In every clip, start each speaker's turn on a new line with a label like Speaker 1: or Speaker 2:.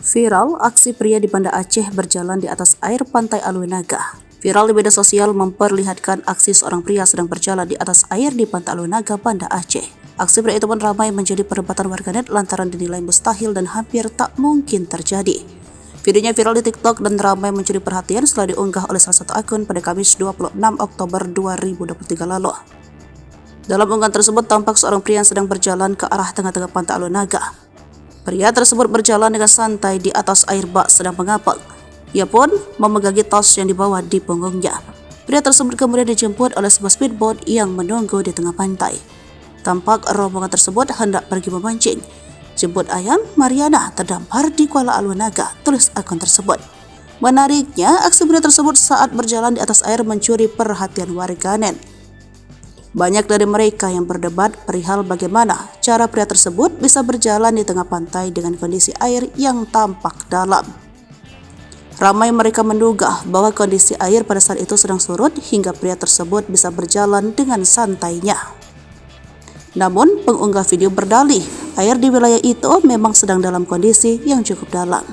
Speaker 1: Viral, aksi pria di Banda Aceh berjalan di atas air pantai Alwe Naga. Viral di media sosial memperlihatkan aksi seorang pria sedang berjalan di atas air di pantai Alwe Naga, Banda Aceh. Aksi pria itu pun ramai menjadi perdebatan warganet lantaran dinilai mustahil dan hampir tak mungkin terjadi. Videonya viral di TikTok dan ramai mencuri perhatian setelah diunggah oleh salah satu akun pada Kamis 26 Oktober 2023 lalu. Dalam unggahan tersebut tampak seorang pria yang sedang berjalan ke arah tengah-tengah pantai Alwe Naga. Pria tersebut berjalan dengan santai di atas air bak sedang mengapung. Ia pun memegangi tas yang dibawa di punggungnya. Pria tersebut kemudian dijemput oleh sebuah speedboat yang menunggu di tengah pantai. Tampak rombongan tersebut hendak pergi memancing. Jemput ayam Mariana terdampar di Kuala Alwe Naga, tulis akun tersebut. Menariknya, aksi pria tersebut saat berjalan di atas air mencuri perhatian warganet. Banyak dari mereka yang berdebat perihal bagaimana cara pria tersebut bisa berjalan di tengah pantai dengan kondisi air yang tampak dalam. Ramai mereka menduga bahwa kondisi air pada saat itu sedang surut hingga pria tersebut bisa berjalan dengan santainya. Namun, pengunggah video berdalih, air di wilayah itu memang sedang dalam kondisi yang cukup dalam.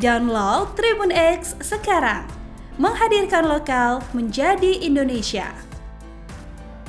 Speaker 2: Download Tribun X sekarang, menghadirkan lokal menjadi Indonesia.